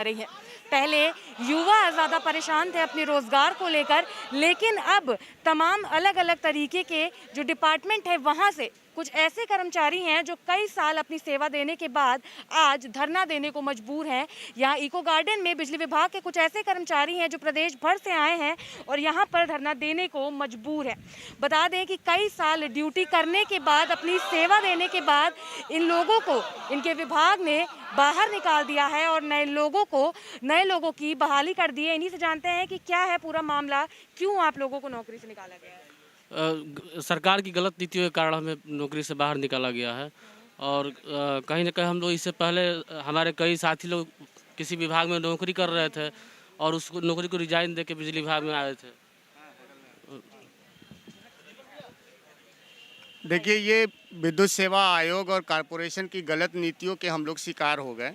रही है। पहले युवा ज़्यादा परेशान थे अपने रोज़गार को लेकर, लेकिन अब तमाम अलग-अलग तरीके के जो डिपार्टमेंट है वहाँ से कुछ ऐसे कर्मचारी हैं जो कई साल अपनी सेवा देने के बाद आज धरना देने को मजबूर हैं। यहाँ इको गार्डन में बिजली विभाग के कुछ ऐसे कर्मचारी हैं जो प्रदेश भर से आए हैं और यहाँ पर धरना देने को मजबूर हैं। बता दें कि कई साल ड्यूटी करने के बाद, अपनी सेवा देने के बाद इन लोगों को इनके विभाग ने बाहर निकाल दिया है और नए लोगों की बहाली कर दी है। इन्हीं से जानते हैं कि क्या है पूरा मामला, क्यों आप लोगों को नौकरी से निकाला गया है। सरकार की गलत नीतियों के कारण हमें नौकरी से बाहर निकाला गया है और कहीं ना कहीं हम लोग इससे पहले हमारे कई साथी लोग किसी विभाग में नौकरी कर रहे थे और उस नौकरी को रिजाइन दे के बिजली विभाग में आए थे। देखिए, ये विद्युत सेवा आयोग और कॉरपोरेशन की गलत नीतियों के हम लोग शिकार हो गए।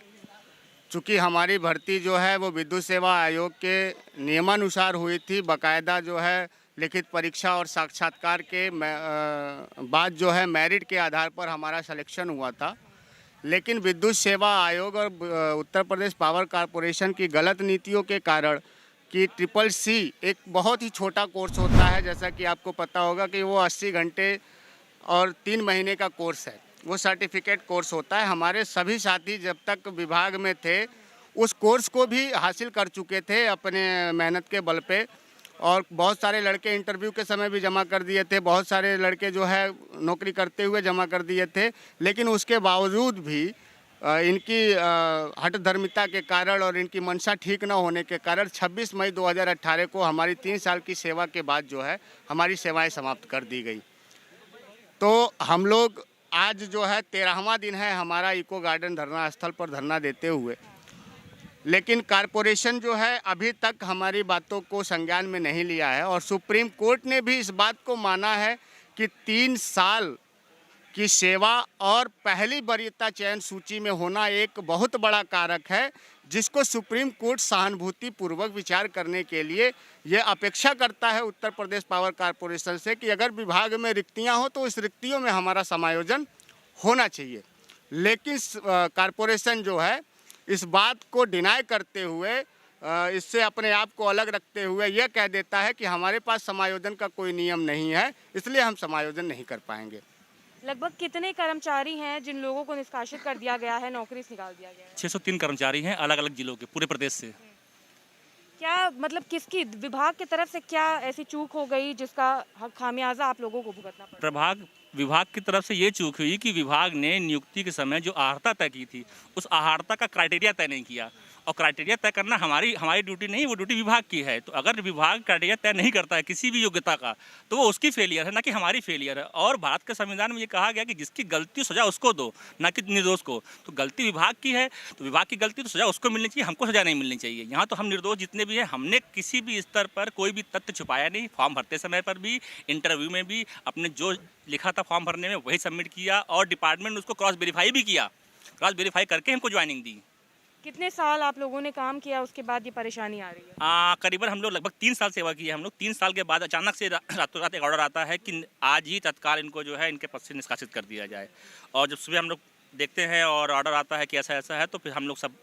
चूँकि हमारी भर्ती जो है वो विद्युत सेवा आयोग के नियमानुसार हुई थी, बाकायदा जो है लिखित परीक्षा और साक्षात्कार के बाद जो है मेरिट के आधार पर हमारा सिलेक्शन हुआ था। लेकिन विद्युत सेवा आयोग और उत्तर प्रदेश पावर कॉरपोरेशन की गलत नीतियों के कारण कि ट्रिपल सी एक बहुत ही छोटा कोर्स होता है, जैसा कि आपको पता होगा कि वो 80 घंटे और 3 महीने का कोर्स है, वो सर्टिफिकेट कोर्स होता है। हमारे सभी साथी जब तक विभाग में थे उस कोर्स को भी हासिल कर चुके थे अपने मेहनत के बल पे, और बहुत सारे लड़के इंटरव्यू के समय भी जमा कर दिए थे, बहुत सारे लड़के जो है नौकरी करते हुए जमा कर दिए थे। लेकिन उसके बावजूद भी इनकी हठधर्मिता के कारण और इनकी मंशा ठीक न होने के कारण 26 मई 2018 को हमारी 3 साल की सेवा के बाद जो है हमारी सेवाएं समाप्त कर दी गई। तो हम लोग आज जो है 13वां दिन है हमारा इको गार्डन धरना स्थल पर धरना देते हुए, लेकिन कॉरपोरेशन जो है अभी तक हमारी बातों को संज्ञान में नहीं लिया है और सुप्रीम कोर्ट ने भी इस बात को माना है कि 3 साल की सेवा और पहली वरीयता चयन सूची में होना एक बहुत बड़ा कारक है, जिसको सुप्रीम कोर्ट सहानुभूति पूर्वक विचार करने के लिए ये अपेक्षा करता है उत्तर प्रदेश पावर कॉरपोरेशन से कि अगर विभाग में रिक्तियां हो तो इस रिक्तियों में हमारा समायोजन होना चाहिए। लेकिन कॉरपोरेशन जो है इस बात को डिनाई करते हुए, इससे अपने आप को अलग रखते हुए यह कह देता है कि हमारे पास समायोजन का कोई नियम नहीं है, इसलिए हम समायोजन नहीं कर पाएंगे। लगभग कितने कर्मचारी हैं जिन लोगों को निष्कासित कर दिया गया है, नौकरी से निकाल दिया गया है? 603 कर्मचारी हैं अलग अलग जिलों के, पूरे प्रदेश से। क्या मतलब किसकी, विभाग की तरफ से क्या ऐसी चूक हो गई जिसका खामियाजा आप लोगों को भुगतना पड़ा? विभाग की तरफ से ये चूक हुई कि विभाग ने नियुक्ति के समय जो अहर्ता तय की थी उस अहर्ता का क्राइटेरिया तय नहीं किया, और क्राइटेरिया तय करना हमारी ड्यूटी नहीं, वो ड्यूटी विभाग की है। तो अगर विभाग क्राइटेरिया तय नहीं करता है किसी भी योग्यता का तो वो उसकी फेलियर है, ना कि हमारी फेलियर है। और भारत के संविधान में ये कहा गया कि जिसकी गलती सजा उसको दो, ना कि निर्दोष को। तो गलती विभाग की है तो विभाग की गलती तो सजा उसको मिलनी चाहिए, हमको सजा नहीं मिलनी चाहिए। यहाँ तो हम निर्दोष जितने भी हैं, हमने किसी भी स्तर पर कोई भी तथ्य छुपाया नहीं। फॉर्म भरते समय पर भी, इंटरव्यू में भी अपने जो लिखा था फॉर्म भरने में वही सबमिट किया, और डिपार्टमेंट ने उसको क्रॉस वेरीफाई भी किया। क्रॉस वेरीफाई करके हमको ज्वाइनिंग दी। कितने साल आप लोगों ने काम किया, उसके बाद ये परेशानी आ रही है? करीबन हम लोग लगभग 3 साल सेवा की है। हम लोग 3 साल के बाद अचानक से रातों रात एक ऑर्डर आता है कि आज ही तत्काल इनको जो है इनके पद से निष्कासित कर दिया जाए। और जब सुबह हम लोग देखते हैं और ऑर्डर आता है कि ऐसा ऐसा है, तो फिर हम लोग सब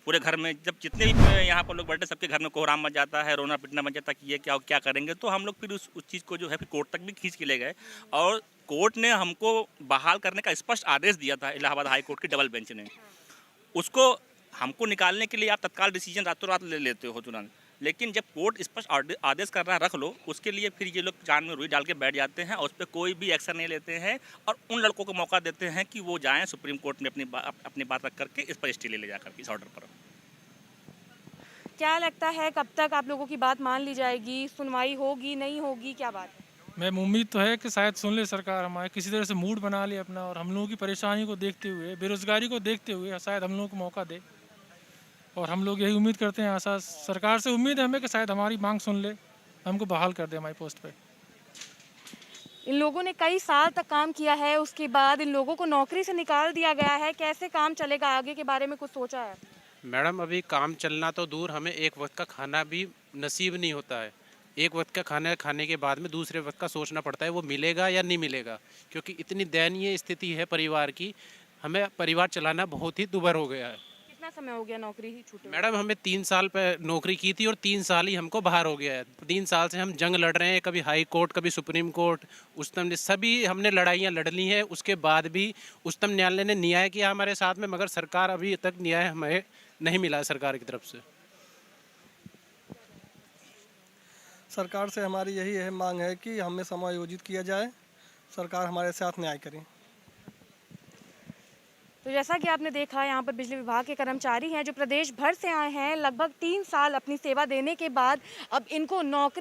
पूरे घर में, जब जितने भी यहाँ पर लोग बैठे सबके घर में कोहराम मच जाता है, रोना पिटना मच जाता है कि ये क्या करेंगे। तो हम लोग फिर उस चीज़ को जो है फिर कोर्ट तक भी खींच के ले गए, और कोर्ट ने हमको बहाल करने का स्पष्ट आदेश दिया था। इलाहाबाद हाई कोर्ट की डबल बेंच ने उसको हमको निकालने के लिए आप तत्काल डिसीजन रातों रात ले लेते हो तुरंत, लेकिन जब कोर्ट स्पष्ट आदेश कर रहा है रख लो, उसके लिए फिर ये लोग जान में रुई डाल के बैठ जाते हैं और उस पर कोई भी एक्शन नहीं लेते हैं, और उन लड़कों को मौका देते हैं कि वो जाएं सुप्रीम कोर्ट में अपनी बात रख करके इस पर स्टे ले जाकर इस ऑर्डर पर। क्या लगता है कब तक आप लोगों की बात मान ली जाएगी, सुनवाई होगी नहीं होगी, क्या बात है? मैम, उम्मीद तो है कि शायद सुन ले सरकार, हमारे किसी तरह से मूड बना ले अपना, और हम लोगों की परेशानी को देखते हुए, बेरोजगारी को देखते हुए शायद हम लोगों को मौका दे। और हम लोग यही उम्मीद करते हैं, आशा सरकार से उम्मीद है हमें कि शायद हमारी मांग सुन ले, हमको बहाल कर दे हमारी पोस्ट पे। इन लोगों ने कई साल तक काम किया है, उसके बाद इन लोगों को नौकरी से निकाल दिया गया है। कैसे काम चलेगा आगे के बारे में कुछ सोचा है? मैडम, अभी काम चलना तो दूर, हमें एक वक्त का खाना भी नसीब नहीं होता है। एक वक्त का खाना खाने के बाद में दूसरे वक्त का सोचना पड़ता है वो मिलेगा या नहीं मिलेगा, क्योंकि इतनी दयनीय स्थिति है परिवार की, हमें परिवार चलाना बहुत ही दुभर हो गया है। कितना कितना समय हो गया नौकरी ही छूटे हुए? मैडम हमें 3 साल पे नौकरी की थी और 3 साल ही हमको बाहर हो गया है। 3 साल से हम जंग लड़ रहे हैं, कभी हाई कोर्ट, कभी सुप्रीम कोर्ट, उच्चतम न्यायालय, सभी हमने लड़ाइयाँ लड़ ली हैं। उसके बाद भी उच्चतम न्यायालय ने न्याय किया हमारे साथ में, मगर सरकार अभी तक न्याय हमें नहीं मिला है सरकार की तरफ से। सरकार से हमारी यही है मांग है कि हमें समायोजित किया जाए, सरकार हमारे साथ न्याय करे। तो जैसा कि आपने देखा, यहाँ पर बिजली विभाग के कर्मचारी हैं जो प्रदेश भर से आए हैं। लगभग 3 साल अपनी सेवा देने के बाद अब इनको नौकरी